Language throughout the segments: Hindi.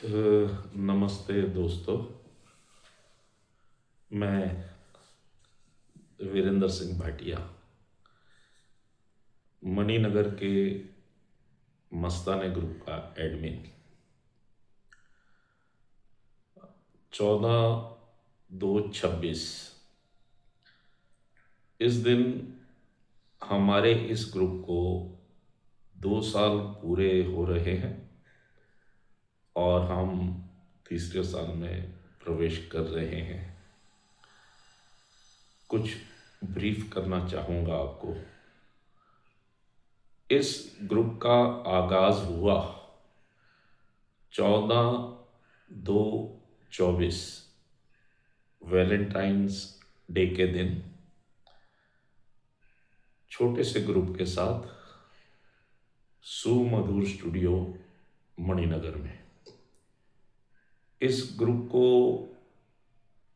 नमस्ते दोस्तों। मैं वीरेंद्र सिंह भाटिया मणिनगर के मस्ताने ग्रुप का एडमिन। 14/2/26 इस दिन हमारे इस ग्रुप को 2 साल पूरे हो रहे हैं और हम तीसरे साल में प्रवेश कर रहे हैं। कुछ ब्रीफ करना चाहूँगा आपको। इस ग्रुप का आगाज़ हुआ 14/2/24 वैलेंटाइंस डे के दिन छोटे से ग्रुप के साथ सुमधुर स्टूडियो मणिनगर में। इस ग्रुप को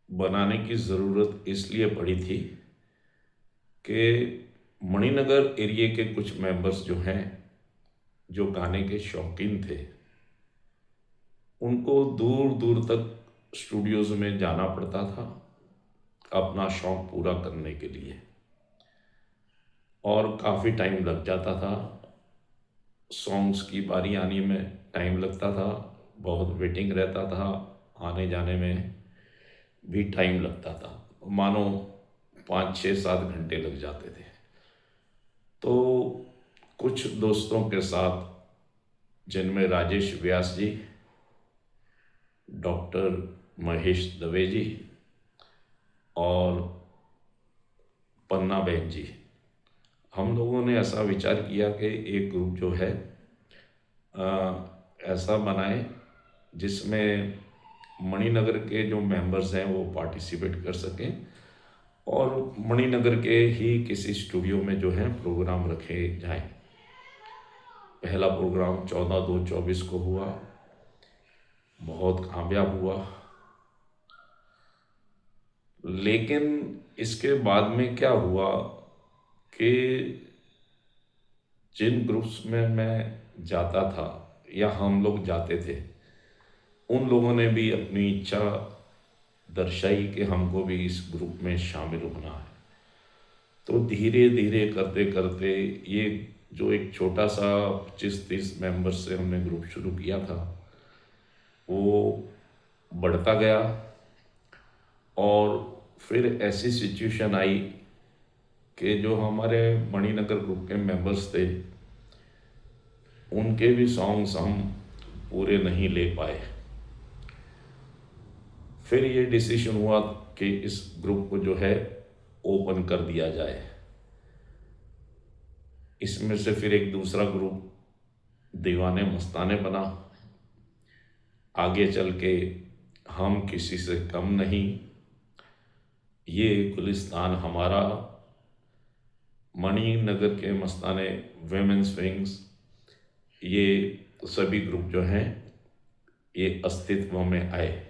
बनाने की ज़रूरत इसलिए पड़ी थी कि मणिनगर एरिया के कुछ मेंबर्स जो हैं, जो गाने के शौकीन थे, उनको दूर दूर तक स्टूडियोज़ में जाना पड़ता था अपना शौक़ पूरा करने के लिए, और काफ़ी टाइम लग जाता था। सॉन्ग्स की बारी आने में टाइम लगता था, बहुत वेटिंग रहता था, आने जाने में भी टाइम लगता था, मानो 5 6 7 घंटे लग जाते थे। तो कुछ दोस्तों के साथ, जिनमें राजेश व्यास जी, डॉक्टर महेश दवे जी और पन्ना बहन जी, हम लोगों ने ऐसा विचार किया कि एक ग्रुप जो है ऐसा बनाए जिसमें मणिनगर के जो मेंबर्स हैं वो पार्टिसिपेट कर सकें और मणिनगर के ही किसी स्टूडियो में जो है प्रोग्राम रखे जाएं। पहला प्रोग्राम 14/2/24 को हुआ, बहुत कामयाब हुआ। लेकिन इसके बाद में क्या हुआ कि जिन ग्रुप्स में मैं जाता था या हम लोग जाते थे, उन लोगों ने भी अपनी इच्छा दर्शाई कि हमको भी इस ग्रुप में शामिल होना है। तो धीरे धीरे करते करते ये जो एक छोटा सा 25 30 मेंबर्स से हमने ग्रुप शुरू किया था, वो बढ़ता गया। और फिर ऐसी सिचुएशन आई कि जो हमारे मणिनगर ग्रुप के मेंबर्स थे, उनके भी सॉन्ग्स हम पूरे नहीं ले पाए। फिर ये डिसीजन हुआ कि इस ग्रुप को जो है ओपन कर दिया जाए। इसमें से फिर एक दूसरा ग्रुप दीवाने मस्ताने बना। आगे चल के हम किसी से कम नहीं, ये गुलिस्तान हमारा, मणिनगर के मस्ताने, वेमेंस विंग्स, ये सभी ग्रुप जो हैं ये अस्तित्व में आए।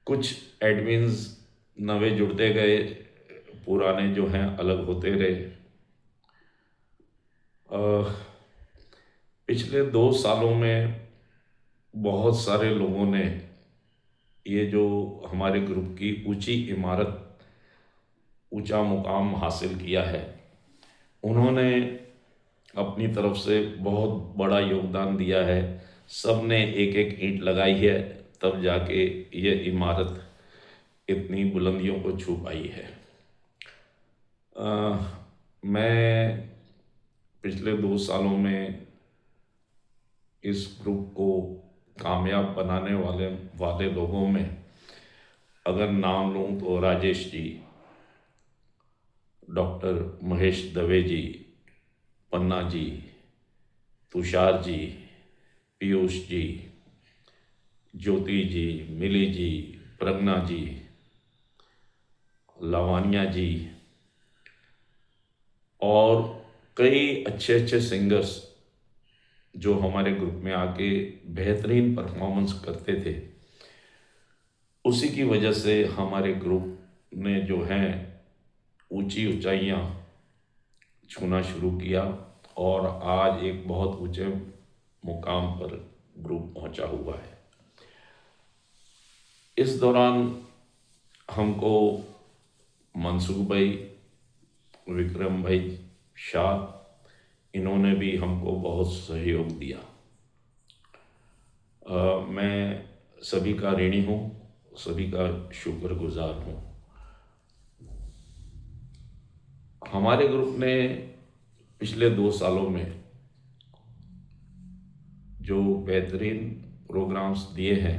कुछ एडमिन्स नवे जुड़ते गए, पुराने जो हैं अलग होते रहे। पिछले 2 सालों में बहुत सारे लोगों ने ये जो हमारे ग्रुप की ऊंची इमारत, ऊंचा मुकाम हासिल किया है, उन्होंने अपनी तरफ से बहुत बड़ा योगदान दिया है। सब ने एक एक ईंट लगाई है, तब जाके ये इमारत इतनी बुलंदियों को छू पाई है। मैं पिछले 2 सालों में इस ग्रुप को कामयाब बनाने वाले वाले लोगों में अगर नाम लूँ तो राजेश जी, डॉक्टर महेश दवे जी, पन्ना जी, तुषार जी, पीयूष जी, ज्योति जी, मिली जी, प्रज्ञा जी, लावानिया जी, और कई अच्छे अच्छे सिंगर्स जो हमारे ग्रुप में आके बेहतरीन परफॉर्मेंस करते थे। उसी की वजह से हमारे ग्रुप ने जो हैं ऊंची ऊंचाइयां छूना शुरू किया और आज एक बहुत ऊंचे मुकाम पर ग्रुप पहुंचा हुआ है। इस दौरान हमको मंसूर भाई, विक्रम भाई शाह, इन्होंने भी हमको बहुत सहयोग दिया। मैं सभी का ऋणी हूँ, सभी का शुक्रगुजार हूँ। हमारे ग्रुप ने पिछले 2 सालों में जो बेहतरीन प्रोग्राम्स दिए हैं,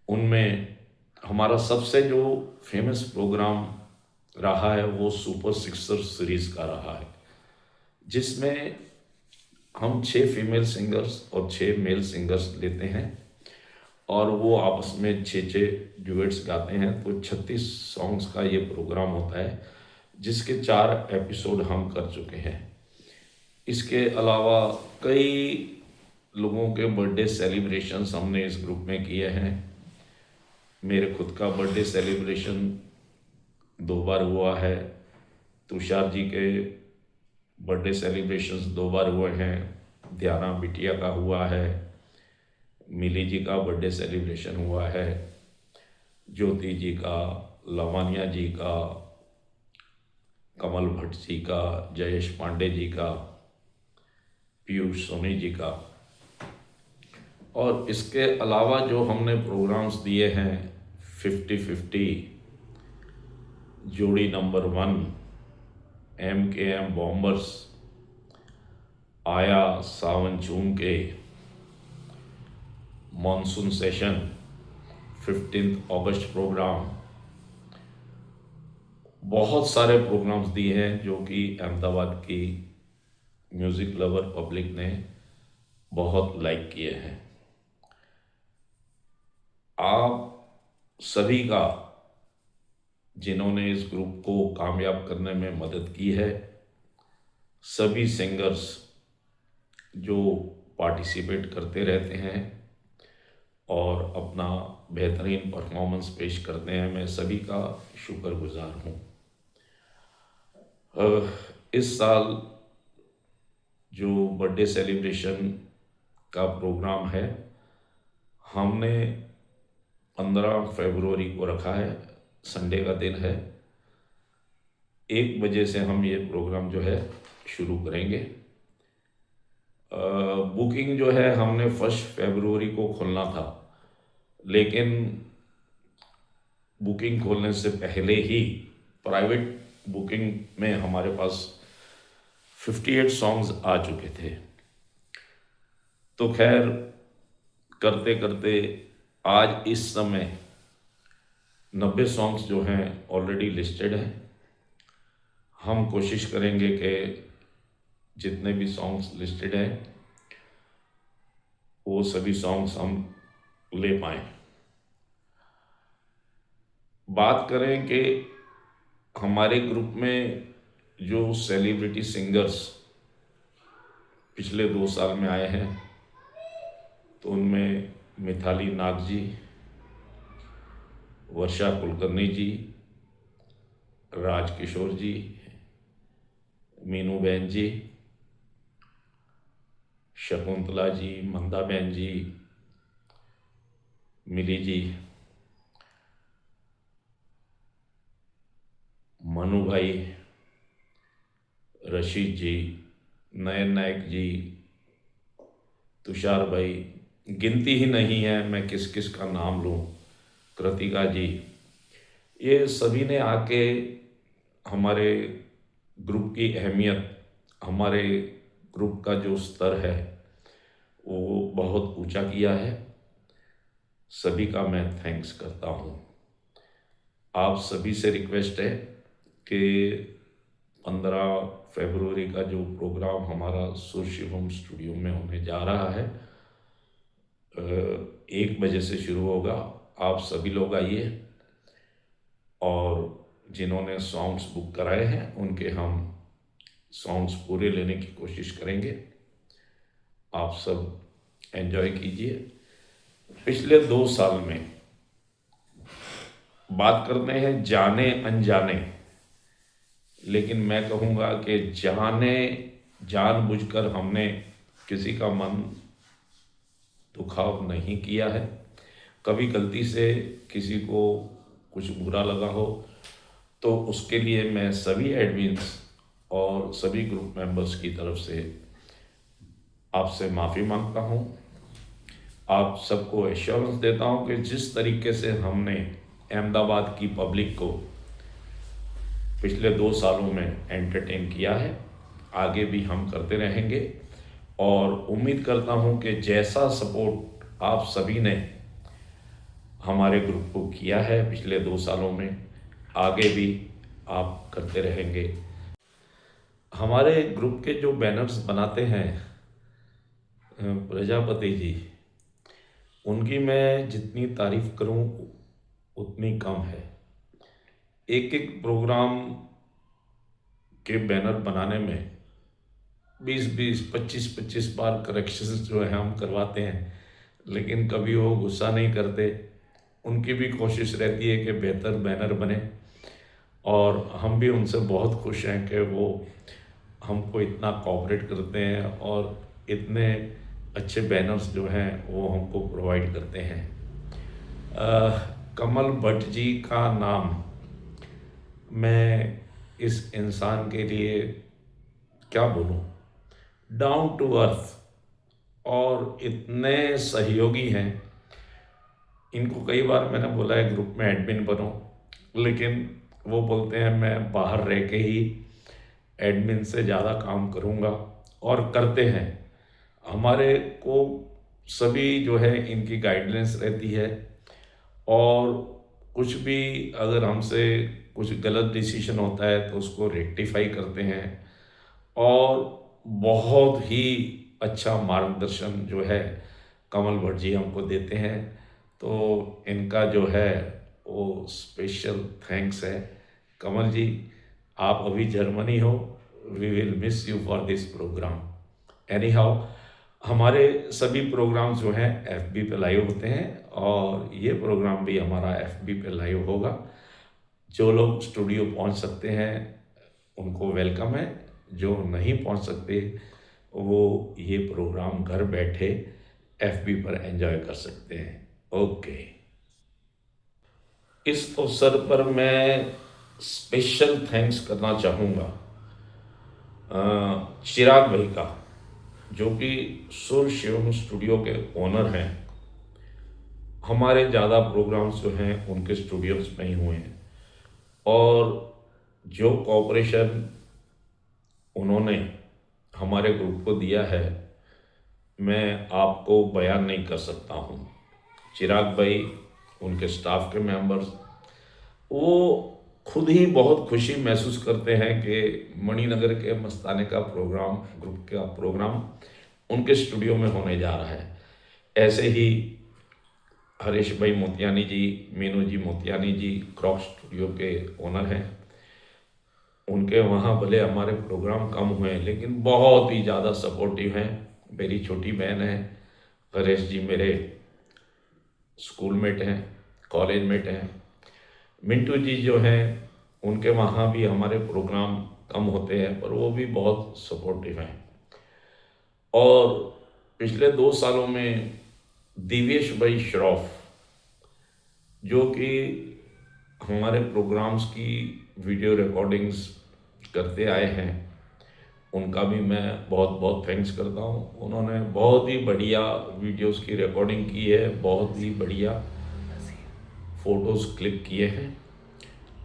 उनमें हमारा सबसे जो फेमस प्रोग्राम रहा है वो सुपर सिक्सर सीरीज का रहा है, जिसमें हम 6 फीमेल सिंगर्स और 6 मेल सिंगर्स लेते हैं और वो आपस में 6 ड्यूएट्स गाते हैं। तो 36 सॉन्ग्स का ये प्रोग्राम होता है, जिसके 4 एपिसोड हम कर चुके हैं। इसके अलावा कई लोगों के बर्थडे सेलिब्रेशंस हमने इस ग्रुप में किए हैं। मेरे खुद का बर्थडे सेलिब्रेशन 2 बार हुआ है, तुषार जी के बर्थडे सेलिब्रेशंस 2 बार हुए हैं, ध्याना बिटिया का हुआ है, मिली जी का बर्थडे सेलिब्रेशन हुआ है, ज्योति जी का, लवानिया जी का, कमल भट्ट जी का, जयेश पांडे जी का, पीयूष सोनी जी का। और इसके अलावा जो हमने प्रोग्राम्स दिए हैं 50-50, जोड़ी नंबर 1, MKM बॉम्बर्स, आया सावन चूम के, मॉनसून सेशन, 15 अगस्त प्रोग्राम, बहुत सारे प्रोग्राम्स दिए हैं जो कि अहमदाबाद की म्यूज़िक लवर पब्लिक ने बहुत लाइक किए हैं। आप सभी का, जिन्होंने इस ग्रुप को कामयाब करने में मदद की है, सभी सिंगर्स जो पार्टिसिपेट करते रहते हैं और अपना बेहतरीन परफॉर्मेंस पेश करते हैं, मैं सभी का शुक्रगुजार हूँ। इस साल जो बर्थडे सेलिब्रेशन का प्रोग्राम है, हमने 15 फरवरी को रखा है, संडे का दिन है। 1 बजे से हम ये प्रोग्राम जो है शुरू करेंगे। बुकिंग जो है हमने 1 फरवरी को खोलना था, लेकिन बुकिंग खोलने से पहले ही प्राइवेट बुकिंग में हमारे पास 58 सॉन्ग्स आ चुके थे। तो खैर करते करते आज इस समय 90 सॉन्ग्स जो हैं ऑलरेडी लिस्टेड हैं। हम कोशिश करेंगे कि जितने भी सॉन्ग्स लिस्टेड हैं वो सभी सॉन्ग्स हम ले पाएँ। बात करें कि हमारे ग्रुप में जो सेलिब्रिटी सिंगर्स पिछले 2 साल में आए हैं, तो उनमें मिताली नाग जी, वर्षा कुलकर्णी जी, राज किशोर जी, मीनू बहन जी, शकुंतला जी, मंदा बहन जी, मिली जी, मनु भाई, रशीद जी, नयन नायक जी, तुषार भाई, गिनती ही नहीं है मैं किस किस का नाम लूँ, कृतिका जी, ये सभी ने आके हमारे ग्रुप की अहमियत, हमारे ग्रुप का जो स्तर है वो बहुत ऊंचा किया है। सभी का मैं थैंक्स करता हूँ। आप सभी से रिक्वेस्ट है कि 15 फरवरी का जो प्रोग्राम हमारा सुर शिवम स्टूडियो में होने जा रहा है, 1 बजे से शुरू होगा। आप सभी लोग आइए और जिन्होंने सॉन्ग्स बुक कराए हैं उनके हम सॉन्ग्स पूरे लेने की कोशिश करेंगे। आप सब एंजॉय कीजिए। पिछले 2 साल में बात करते हैं जाने अनजाने, लेकिन मैं कहूँगा कि जानबूझकर हमने किसी का मन दुखाव नहीं किया है। कभी गलती से किसी को कुछ बुरा लगा हो तो उसके लिए मैं सभी एडमिन्स और सभी ग्रुप मेंबर्स की तरफ से आपसे माफ़ी मांगता हूँ। आप सबको एश्योरेंस देता हूँ कि जिस तरीके से हमने अहमदाबाद की पब्लिक को पिछले 2 सालों में एंटरटेन किया है, आगे भी हम करते रहेंगे और उम्मीद करता हूँ कि जैसा सपोर्ट आप सभी ने हमारे ग्रुप को किया है पिछले 2 सालों में, आगे भी आप करते रहेंगे। हमारे ग्रुप के जो बैनर्स बनाते हैं प्रजापति जी, उनकी मैं जितनी तारीफ करूं उतनी कम है। एक एक प्रोग्राम के बैनर बनाने में 20-20, 25-25 बार करेक्शंस जो है हम करवाते हैं, लेकिन कभी वो गुस्सा नहीं करते। उनकी भी कोशिश रहती है कि बेहतर बैनर बने और हम भी उनसे बहुत खुश हैं कि वो हमको इतना कोऑपरेट करते हैं और इतने अच्छे बैनर्स जो हैं वो हमको प्रोवाइड करते हैं। कमल भट्ट जी का नाम मैं इस इंसान के लिए क्या बोलूं, डाउन टू अर्थ और इतने सहयोगी हैं। इनको कई बार मैंने बोला है ग्रुप में एडमिन बनो, लेकिन वो बोलते हैं मैं बाहर रह के ही एडमिन से ज़्यादा काम करूँगा और करते हैं। हमारे को सभी जो है इनकी गाइडलाइंस रहती है और कुछ भी अगर हमसे कुछ गलत डिसीजन होता है तो उसको रेक्टिफाई करते हैं और बहुत ही अच्छा मार्गदर्शन जो है कमल भट्ट जी हमको देते हैं। तो इनका जो है वो स्पेशल थैंक्स है। कमल जी, आप अभी जर्मनी हो, we will miss you for this programme. Anyhow, हमारे सभी प्रोग्राम्स जो हैं एफबी पे लाइव होते हैं और ये प्रोग्राम भी हमारा एफबी पे लाइव होगा। जो लोग स्टूडियो पहुंच सकते हैं उनको वेलकम है, जो नहीं पहुंच सकते वो ये प्रोग्राम घर बैठे एफबी पर एंजॉय कर सकते हैं। ओके, इस अवसर पर मैं स्पेशल थैंक्स करना चाहूँगा चिराग भाई का, जो कि सुर शिवम स्टूडियो के ओनर हैं। हमारे ज़्यादा प्रोग्राम्स जो हैं उनके स्टूडियोज में ही हुए हैं और जो कोऑपरेशन उन्होंने हमारे ग्रुप को दिया है मैं आपको बयान नहीं कर सकता हूँ। चिराग भाई, उनके स्टाफ के मेंबर्स, वो खुद ही बहुत खुशी महसूस करते हैं कि मणिनगर के मस्ताने का प्रोग्राम, ग्रुप का प्रोग्राम उनके स्टूडियो में होने जा रहा है। ऐसे ही हरीश भाई मोतियानी जी, मीनू जी मोतियानी जी क्रॉक स्टूडियो के ओनर हैं। उनके वहाँ भले हमारे प्रोग्राम कम हुए हैं लेकिन बहुत ही ज़्यादा सपोर्टिव हैं। मेरी छोटी बहन है हरीश जी, मेरे स्कूलमेट हैं, कॉलेजमेट हैं। मिंटू जी जो हैं उनके वहाँ भी हमारे प्रोग्राम कम होते हैं पर वो भी बहुत सपोर्टिव हैं। और पिछले 2 सालों में दिवेश भाई श्रॉफ, जो कि हमारे प्रोग्राम्स की वीडियो रिकॉर्डिंग्स करते आए हैं, उनका भी मैं बहुत बहुत थैंक्स करता हूँ। उन्होंने बहुत ही बढ़िया वीडियोस की रिकॉर्डिंग की है, बहुत ही बढ़िया फ़ोटोज़ क्लिक किए हैं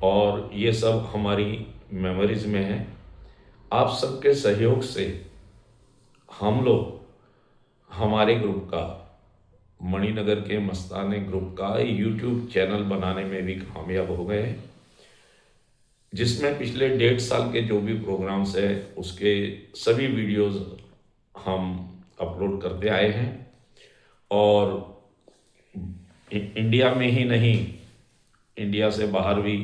और ये सब हमारी मेमोरीज़ में है। आप सबके सहयोग से हम लोग हमारे ग्रुप का, मणिनगर के मस्ताने ग्रुप का यूट्यूब चैनल बनाने में भी कामयाब हो गए हैं, जिसमें पिछले 1.5 साल के जो भी प्रोग्राम्स हैं उसके सभी वीडियोस हम अपलोड करते आए हैं और इंडिया में ही नहीं, इंडिया से बाहर भी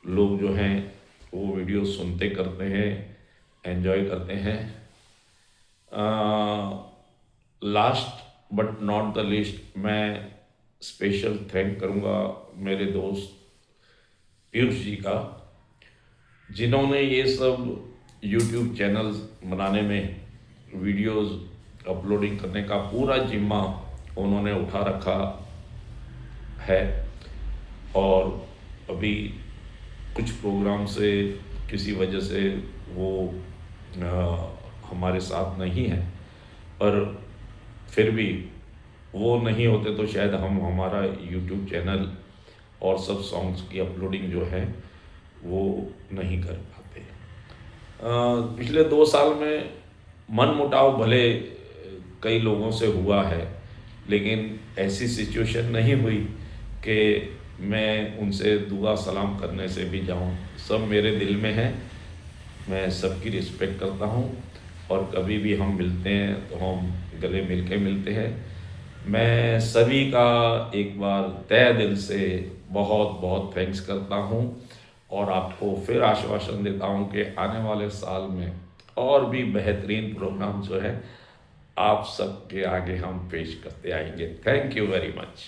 लोग जो हैं वो वीडियो सुनते करते हैं, एंजॉय करते हैं। Last but not the least, मैं स्पेशल थैंक करूँगा मेरे दोस्त पीयूष जी का, जिन्होंने ये सब यूट्यूब चैनल्स बनाने में, वीडियोस अपलोडिंग करने का पूरा जिम्मा उन्होंने उठा रखा है। और अभी कुछ प्रोग्राम से किसी वजह से वो हमारे साथ नहीं है, पर फिर भी वो नहीं होते तो शायद हम हमारा यूट्यूब चैनल और सब सॉन्ग्स की अपलोडिंग जो है वो नहीं कर पाते। पिछले 2 साल में मनमुटाव भले कई लोगों से हुआ है, लेकिन ऐसी सिचुएशन नहीं हुई कि मैं उनसे दुआ सलाम करने से भी जाऊं। सब मेरे दिल में है, मैं सबकी रिस्पेक्ट करता हूं, और कभी भी हम मिलते हैं तो हम गले मिल के मिलते हैं। मैं सभी का एक बार तहे दिल से बहुत बहुत थैंक्स करता हूं, और आपको फिर आश्वासन देता हूं कि आने वाले साल में और भी बेहतरीन प्रोग्राम जो है आप सबके आगे हम पेश करते आएंगे। Thank you very much.